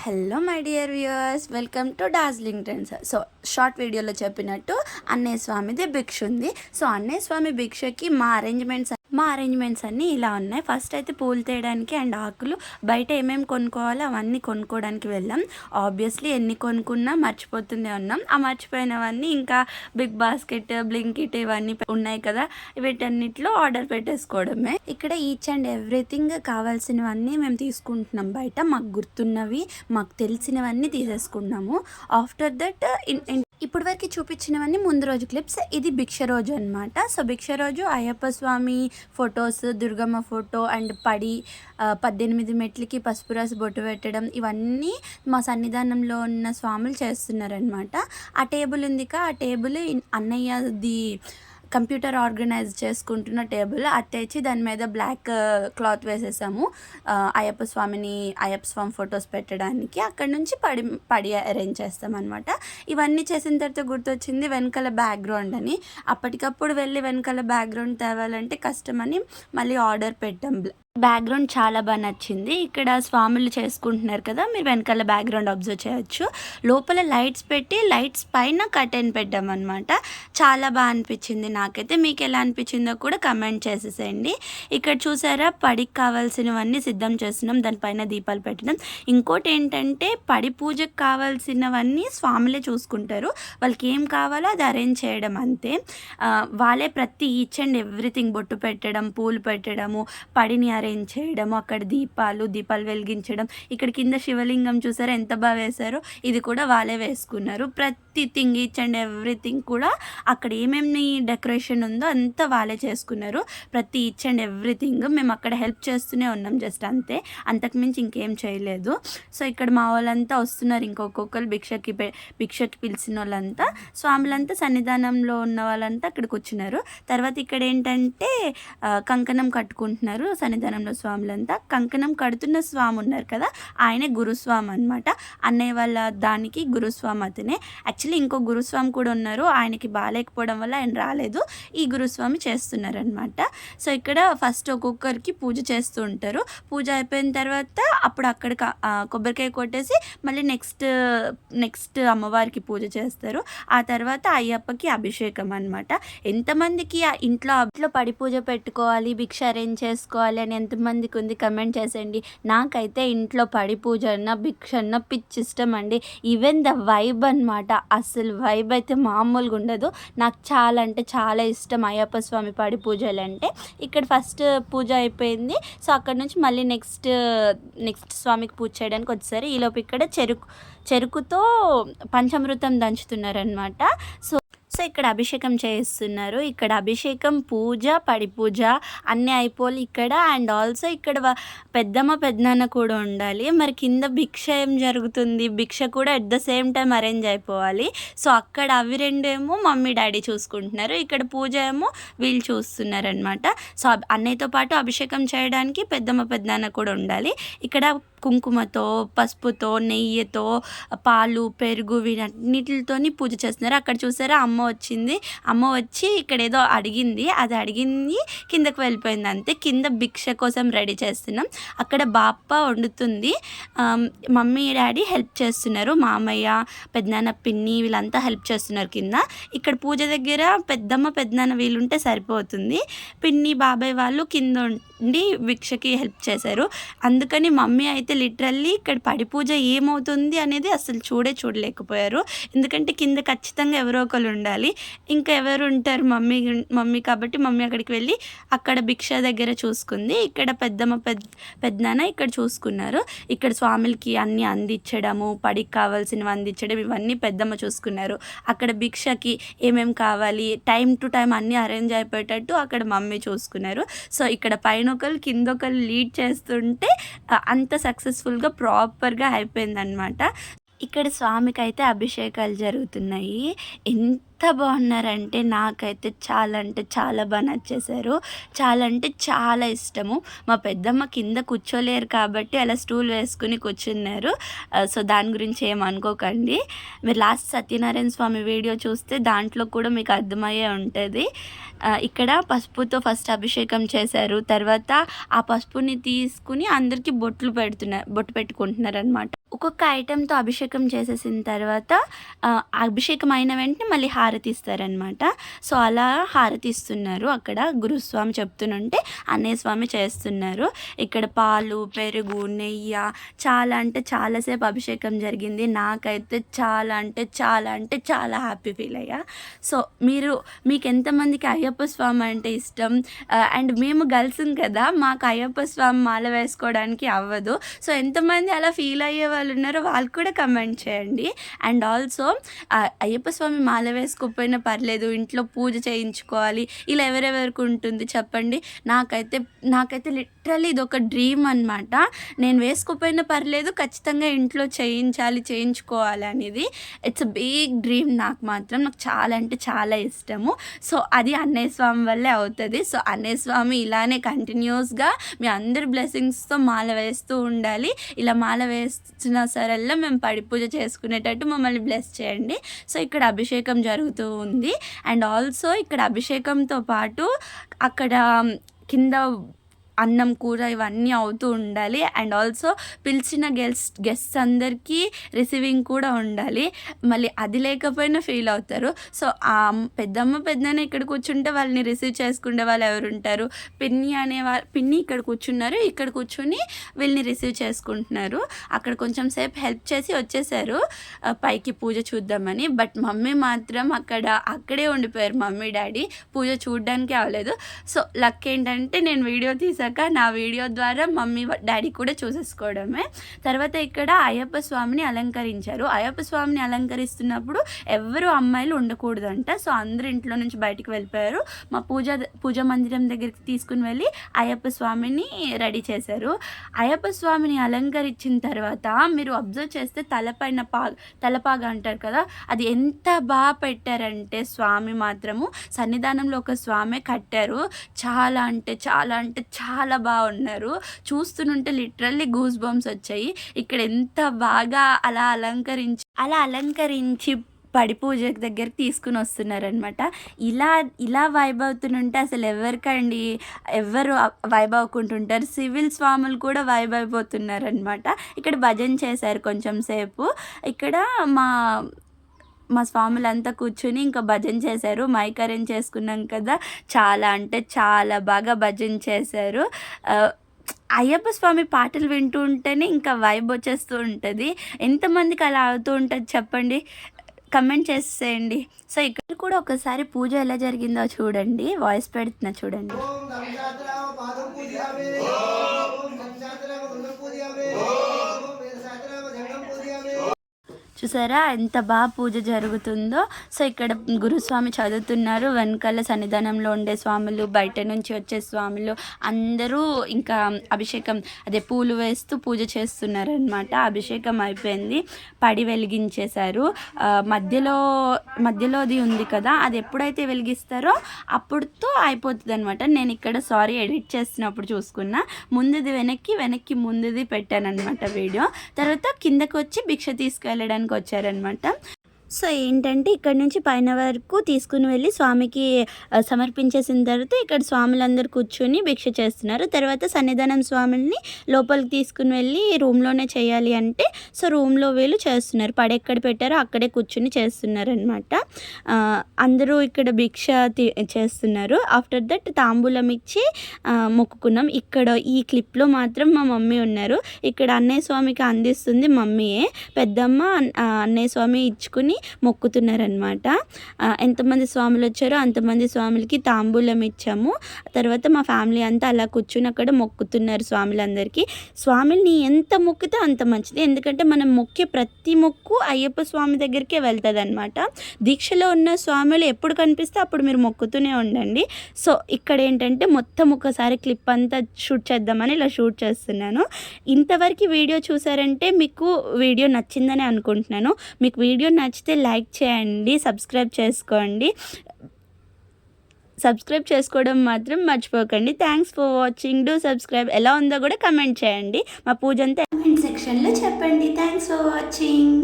Hello my dear viewers, welcome to Darjeeling trends. So short వీడియోలో చెప్పినట్టు అన్నయ్య స్వామిది భిక్ష ఉంది. సో అన్నయ్య స్వామి భిక్షకి మా అరేంజ్మెంట్స్ అన్నీ ఇలా ఉన్నాయి. ఫస్ట్ అయితే పూలు తేయడానికి అండ్ ఆకులు బయట ఏమేమి కొనుక్కోవాలో అవన్నీ కొనుక్కోవడానికి వెళ్ళాం. ఆబ్వియస్లీ ఎన్ని కొనుక్కున్నా మర్చిపోతూనే ఉన్నాం. ఆ మర్చిపోయినవన్నీ ఇంకా బిగ్ బాస్కెట్, బ్లింకిట్ ఇవన్నీ ఉన్నాయి కదా, వీటన్నిటిలో ఆర్డర్ పెట్టేసుకోవడమే. ఇక్కడ ఈచ్ అండ్ ఎవ్రీథింగ్ కావాల్సినవన్నీ మేము తీసుకుంటున్నాం. బయట మాకు గుర్తున్నవి, మాకు తెలిసినవన్నీ తీసేసుకున్నాము. ఆఫ్టర్ దట్ ఇప్పటి వరకు చూపించినవన్నీ ముందు రోజు క్లిప్స్. ఇది భిక్ష రోజు అనమాట. సో భిక్ష రోజు అయ్యప్ప స్వామి ఫొటోస్, దుర్గమ్మ ఫోటో అండ్ 18 మెట్లకి పసుపు రాసి బొట్టు పెట్టడం, ఇవన్నీ మా సన్నిధానంలో ఉన్న స్వాములు చేస్తున్నారనమాట. ఆ టేబుల్ ఉందిక, ఆ టేబుల్ అన్నయ్యది కంప్యూటర్ ఆర్గనైజ్ చేసుకుంటున్న టేబుల్. అది తెచ్చి దాని మీద బ్లాక్ క్లాత్ వేసేసాము అయ్యప్ప స్వామి ఫొటోస్ పెట్టడానికి. అక్కడ నుంచి పడి అరేంజ్ చేస్తాం అనమాట. ఇవన్నీ చేసిన తర్వాత గుర్తొచ్చింది వెనకాల బ్యాక్గ్రౌండ్ అని. అప్పటికప్పుడు వెళ్ళి వెనకాల బ్యాక్గ్రౌండ్ తేవాలంటే కష్టమని మళ్ళీ ఆర్డర్ పెట్టాం. బ్యాక్గ్రౌండ్ చాలా బాగా నచ్చింది. ఇక్కడ స్వాములు చేసుకుంటున్నారు కదా, మీరు వెనకాల బ్యాక్గ్రౌండ్ అబ్జర్వ్ చేయొచ్చు. లోపల లైట్స్ పెట్టి లైట్స్ పైన కర్టెన్ పెట్టామన్నమాట. చాలా బాగా అనిపించింది నాకైతే. మీకు ఎలా అనిపించిందో కూడా కమెంట్ చేసేసేయండి. ఇక్కడ చూసారా, పడికి కావాల్సినవన్నీ సిద్ధం చేస్తున్నాం, దానిపైన దీపాలు పెట్టడం. ఇంకోటి ఏంటంటే పడి పూజకు కావాల్సినవన్నీ స్వాములే చూసుకుంటారు. వాళ్ళకి ఏం కావాలో అది అరేంజ్ చేయడం అంతే. వాళ్ళే ప్రతి ఈచ్ అండ్ ఎవ్రీథింగ్, బొట్టు పెట్టడం, పూలు పెట్టడము, పడిని అరేంజ్ చేయడము, అక్కడ దీపాలు వెలిగించడం. ఇక్కడ కింద శివలింగం చూసారా ఎంత బాగా వేశారో, ఇది కూడా వాళ్ళే వేసుకున్నారు. ప్రతి థింగ్, ఈచ్ అండ్ ఎవ్రీథింగ్ కూడా అక్కడ ఏమేమి డెకరేషన్ ఉందో అంతా వాళ్ళే చేసుకున్నారు. ప్రతి ఈచ్ అండ్ ఎవ్రీథింగ్ మేము అక్కడ హెల్ప్ చేస్తూనే ఉన్నాం, జస్ట్ అంతే, అంతకుమించి ఇంకేం చేయలేదు. సో ఇక్కడ మా వాళ్ళంతా వస్తున్నారు, ఇంకొకరు భిక్షకి పిలిచిన వాళ్ళంతా, స్వాములంతా సన్నిధానంలో ఉన్న వాళ్ళంతా అక్కడికి వచ్చినారు. తర్వాత ఇక్కడ ఏంటంటే కంకణం కట్టుకుంటున్నారు సన్నిధానంలో స్వాములంతా. కంకణం కడుతున్న స్వామి ఉన్నారు కదా, ఆయనే గురుస్వామి అనమాట. అన్నయ్య వాళ్ళ దానికి గురుస్వామి అతనే. యాక్చువల్లీ ఇంకో గురుస్వామి కూడా ఉన్నారు, ఆయనకి బాగాలేకపోవడం వల్ల ఆయన రాలేదు. ఈ గురుస్వామి చేస్తున్నారనమాట. సో ఇక్కడ ఫస్ట్ ఒక్కొక్కరికి పూజ చేస్తూ ఉంటారు. పూజ అయిపోయిన తర్వాత అప్పుడు అక్కడ కొబ్బరికాయ కొట్టేసి మళ్ళీ నెక్స్ట్ అమ్మవారికి పూజ చేస్తారు. ఆ తర్వాత అయ్యప్పకి అభిషేకం అనమాట. ఎంతమందికి ఇంట్లో పడి పూజ పెట్టుకోవాలి, భిక్ష అరేంజ్ చేసుకోవాలి అని ఎంతమందికి ఉంది కమెంట్ చేసేయండి. నాకైతే ఇంట్లో పడి పూజ అన్న భిక్ష అన్న పిచ్చి ఇష్టం అండి. ఈవెన్ ద వైబ్ అనమాట, అసలు వైబ్ అయితే మామూలుగా ఉండదు. నాకు చాలా అంటే చాలా ఇష్టం అయ్యప్ప స్వామి పడి పూజలు అంటే. ఇక్కడ ఫస్ట్ పూజ అయిపోయింది. సో అక్కడ నుంచి మళ్ళీ నెక్స్ట్ స్వామికి పూజ చేయడానికి వచ్చేసరి ఈలోపు ఇక్కడ చెరుకుతో పంచామృతం దంచుతున్నారనమాట. సో ఇక్కడ అభిషేకం చేస్తున్నారు. ఇక్కడ అభిషేకం, పూజ, పడి పూజ అన్నీ అయిపోయి ఇక్కడ. అండ్ ఆల్సో ఇక్కడ పెద్దనాన్న కూడా ఉండాలి. మరి కింద భిక్ష ఏం జరుగుతుంది, భిక్ష కూడా at the same time arrange అయిపోవాలి. సో అక్కడ అవి రెండేమో మమ్మీ డాడీ చూసుకుంటున్నారు, ఇక్కడ పూజ ఏమో వీళ్ళు చూస్తున్నారనమాట. సో అన్నయ్యతో పాటు అభిషేకం చేయడానికి పెద్దనాన్న కూడా ఉండాలి. ఇక్కడ కుంకుమతో, పసుపుతో, నెయ్యితో, పాలు, పెరుగు వీటన్నిటితో పూజ చేస్తున్నారు. అక్కడ చూసారా, అమ్మ వచ్చి ఇక్కడ ఏదో అడిగింది కిందకు వెళ్ళిపోయింది అంతే. కింద భిక్ష కోసం రెడీ చేస్తున్నాం. అక్కడ బాప్ప వండుతుంది, మమ్మీ డాడీ హెల్ప్ చేస్తున్నారు, మామయ్య, పెద్దనాన్న, పిన్ని వీళ్ళంతా హెల్ప్ చేస్తున్నారు కింద. ఇక్కడ పూజ దగ్గర పెద్దనాన్న వీళ్ళుంటే సరిపోతుంది. పిన్ని, బాబాయ్ వాళ్ళు కింద ఉండి భిక్షకి హెల్ప్ చేశారు. అందుకని మమ్మీ అయితే లిటరల్లీ ఇక్కడ పడి పూజ ఏమవుతుంది అనేది అసలు చూడలేకపోయారు. ఎందుకంటే కింద ఖచ్చితంగా ఎవరో ఒకరు ఉండాలి. ఇంకా ఎవరు ఉంటారు, మమ్మీ కాబట్టి మమ్మీ అక్కడికి వెళ్ళి అక్కడ భిక్ష దగ్గర చూసుకుంది. ఇక్కడ పెద్దనాన్న ఇక్కడ చూసుకున్నారు. ఇక్కడ స్వాములకి అన్నీ అందించడము, పడికి కావాల్సినవి అందించడం, ఇవన్నీ పెద్దమ్మ చూసుకున్నారు. అక్కడ భిక్షకి ఏమేమి కావాలి టైం టు టైం అన్నీ అరేంజ్ అయిపోయేటట్టు అక్కడ మమ్మీ చూసుకున్నారు. సో ఇక్కడ పైన ఒకరు కింద ఒకరు లీడ్ చేస్తుంటే అంత సక్సెస్ఫుల్గా ప్రాపర్గా అయిపోయిందనమాట. ఇక్కడ స్వామికి అయితే అభిషేకాలు జరుగుతున్నాయి. ఎంత బాగున్నారంటే నాకైతే చాలా అంటే చాలా బాగా నచ్చేశారు. చాలా అంటే చాలా ఇష్టము. మా పెద్దమ్మ కింద కూర్చోలేరు కాబట్టి అలా స్టూల్ వేసుకుని కూర్చున్నారు. సో దాని గురించి ఏమనుకోకండి. మీరు లాస్ట్ సత్యనారాయణ స్వామి వీడియో చూస్తే దాంట్లో కూడా మీకు అర్థమయ్యే ఉంటుంది. ఇక్కడ పసుపుతో ఫస్ట్ అభిషేకం చేశారు. తర్వాత ఆ పసుపుని తీసుకుని అందరికీ బొట్టు పెట్టుకుంటున్నారనమాట. ఒక్కొక్క ఐటెంతో అభిషేకం చేసేసిన తర్వాత అభిషేకం అయిన వెంటనే మళ్ళీ హారతి ఇస్తారనమాట. సో అలా హారతి ఇస్తున్నారు. అక్కడ గురుస్వామి చెప్తుంటే అన్నయ్య స్వామి చేస్తున్నారు. ఇక్కడ పాలు, పెరుగు, నెయ్యి చాలా అంటే చాలాసేపు అభిషేకం జరిగింది. నాకైతే చాలా అంటే చాలా హ్యాపీ ఫీల్ అయ్యా. సో మీకు ఎంతమందికి అయ్యప్ప స్వామి అంటే ఇష్టం? అండ్ మేము గర్ల్స్ కదా, మాకు అయ్యప్ప స్వామి మాల వేసుకోవడానికి అవ్వదు. సో ఎంతమంది అలా ఫీల్ అయ్యే వాళ్ళు ఉన్నారో వాళ్ళు కూడా కమెంట్ చేయండి. అండ్ ఆల్సో అయ్యప్ప స్వామి మాల వేసుకోకపోయినా పర్లేదు, ఇంట్లో పూజ చేయించుకోవాలి, ఇలా ఎవరెవరికి ఉంటుంది చెప్పండి. నాకైతే లిటరల్లీ ఇది ఒక డ్రీమ్ అనమాట. నేను వేసుకోకపోయినా పర్లేదు, ఖచ్చితంగా ఇంట్లో చేయించుకోవాలి అనేది ఇట్స్ బిగ్ డ్రీమ్. నాకు చాలా అంటే చాలా ఇష్టము. సో అది అన్నయ్య స్వామి వల్లే అవుతుంది. సో అన్నయ్య స్వామి ఇలానే కంటిన్యూస్గా మీ అందరి బ్లెస్సింగ్స్తో మాల వేస్తూ ఉండాలి. ఇలా మాల వేస్తున్న సరల్లో మేము పడి పూజ చేసుకునేటట్టు మమ్మల్ని బ్లెస్ చేయండి. సో ఇక్కడ అభిషేకం జరుగుతూ ఉంది. అండ్ ఆల్సో ఇక్కడ అభిషేకంతో పాటు అక్కడ కింద అన్నం, కూర ఇవన్నీ అవుతూ ఉండాలి. అండ్ ఆల్సో పిలిచిన గెస్ట్స్ అందరికీ రిసీవింగ్ కూడా ఉండాలి. మళ్ళీ అది లేకపోయినా ఫీల్ అవుతారు. సో ఆ పెద్దన్న ఇక్కడ కూర్చుంటే వాళ్ళని రిసీవ్ చేసుకునే వాళ్ళు ఎవరు ఉంటారు? పిన్ని ఇక్కడ కూర్చున్నారు. ఇక్కడ కూర్చుని వీళ్ళని రిసీవ్ చేసుకుంటున్నారు. అక్కడ కొంచెం సేపు హెల్ప్ చేసి వచ్చేసారు పైకి పూజ చూద్దామని. బట్ మమ్మీ మాత్రం అక్కడే ఉండిపోయారు. మమ్మీ డాడీ పూజ చూడడానికి అవ్వలేదు. సో లక్ ఏంటంటే నేను వీడియో నా వీడియో ద్వారా మమ్మీ డాడీ కూడా చూసేసుకోవడమే. తర్వాత ఇక్కడ అయ్యప్ప స్వామిని అలంకరించారు. అయ్యప్ప స్వామిని అలంకరిస్తున్నప్పుడు ఎవరు అమ్మాయిలు ఉండకూడదంట. సో అందరు ఇంట్లో నుంచి బయటికి వెళ్ళిపోయారు. మా పూజ మందిరం దగ్గరికి తీసుకుని వెళ్ళి అయ్యప్ప స్వామిని రెడీ చేశారు. అయ్యప్ప స్వామిని అలంకరించిన తర్వాత మీరు అబ్జర్వ్ చేస్తే తలపాగా అంటారు కదా, అది ఎంత బాగా పెట్టారంటే స్వామి మాత్రము సన్నిధానంలో ఒక స్వామి కట్టారు. చాలా అంటే చాలా బాగున్నారు. చూస్తుంటే లిటరల్లీ గూస్ బంప్స్ వచ్చాయి. ఇక్కడ ఎంత బాగా అలా అలంకరించి పడి పూజ దగ్గరికి తీసుకుని వస్తున్నారనమాట. ఇలా వైబ్ అవుతుంటే అసలు ఎవరు వైబ్ అవ్వకుంటుంటారు? సివిల్ స్వాములు కూడా వైబ్ అయిపోతున్నారనమాట. ఇక్కడ భజన చేశారు కొంచెం సేపు. ఇక్కడ మా స్వాములంతా కూర్చుని ఇంకా భజన చేశారు. మైక్ అరేంజ్ చేసుకున్నాం కదా, చాలా అంటే చాలా బాగా భజన చేశారు. అయ్యప్ప స్వామి పాటలు వింటూ ఉంటేనే ఇంకా వైబ్ వచ్చేస్తూ ఉంటుంది. ఎంతమందికి అలా అవుతూ ఉంటుంది చెప్పండి, కమెంట్ చేసేయండి. సో ఇక్కడ కూడా ఒకసారి పూజ ఎలా జరిగిందో చూడండి. వాయిస్ పెడుతున్నా చూడండి. చూసారా ఎంత బాగా పూజ జరుగుతుందో. సో ఇక్కడ గురుస్వామి చదువుతున్నారు. వెనకాల సన్నిధానంలో ఉండే స్వాములు, బయట నుంచి వచ్చే స్వాములు అందరూ ఇంకా అభిషేకం పూలు వేస్తూ పూజ చేస్తున్నారనమాట. అభిషేకం అయిపోయింది, పడి వెలిగించేశారు. మధ్యలోది ఉంది కదా, అది ఎప్పుడైతే వెలిగిస్తారో అప్పుడుతో అయిపోతుంది అనమాట. నేను ఇక్కడ ఎడిట్ చేస్తున్నప్పుడు చూసుకున్నా, ముందుది వెనక్కి ముందుది పెట్టాను అనమాట వీడియో. తర్వాత కిందకు వచ్చి భిక్ష తీసుకువెళ్ళడానికి వచ్చారనమాట. సో ఏంటంటే ఇక్కడ నుంచి పైన వరకు తీసుకుని వెళ్ళి స్వామికి సమర్పించేసిన తర్వాత ఇక్కడ స్వాములందరూ కూర్చొని భిక్ష చేస్తున్నారు. తర్వాత సన్నిధానం స్వామిని లోపలికి తీసుకుని వెళ్ళి రూమ్లోనే చేయాలి అంటే సో రూమ్లో వీళ్ళు చేస్తున్నారు. పడెక్కడ పెట్టారో అక్కడే కూర్చొని చేస్తున్నారనమాట. అందరూ ఇక్కడ భిక్ష చేస్తున్నారు. ఆఫ్టర్ దట్ తాంబూలం ఇచ్చి మొక్కుకున్నాం. ఇక్కడ ఈ క్లిప్లో మాత్రం మా మమ్మీ ఉన్నారు. ఇక్కడ అన్నయ్య స్వామికి అందిస్తుంది మమ్మీయే. పెద్దమ్మ అన్నయ్య స్వామి ఇచ్చుకుని మొక్కుతున్నారనమాట. ఎంతమంది స్వాములు వచ్చారో అంతమంది స్వాములకి తాంబూలం ఇచ్చాము. తర్వాత మా ఫ్యామిలీ అంతా అలా కూర్చుని అక్కడ మొక్కుతున్నారు స్వాములందరికీ. స్వామిని ఎంత మొక్కితే అంత మంచిది. ఎందుకంటే మనం మొక్కే ప్రతి మొక్కు అయ్యప్ప స్వామి దగ్గరికే వెళ్తుంది అనమాట. దీక్షలో ఉన్న స్వాములు ఎప్పుడు కనిపిస్తే అప్పుడు మీరు మొక్కుతూనే ఉండండి. సో ఇక్కడ ఏంటంటే మొత్తం ఒకసారి క్లిప్ అంతా షూట్ చేద్దామని ఇలా షూట్ చేస్తున్నాను. ఇంతవరకు వీడియో చూసారంటే మీకు వీడియో నచ్చిందని అనుకుంటున్నాను. మీకు వీడియో నచ్చితే నచ్చితే లైక్ చేయండి, సబ్స్క్రైబ్ చేసుకోండి. సబ్స్క్రైబ్ చేసుకోవడం మాత్రం మర్చిపోకండి. Thanks for watching. Do subscribe. ఎలా ఉందో కూడా కమెంట్ చేయండి. మా పూజ అంతా కమెంట్ సెక్షన్లో చెప్పండి. Thanks for watching.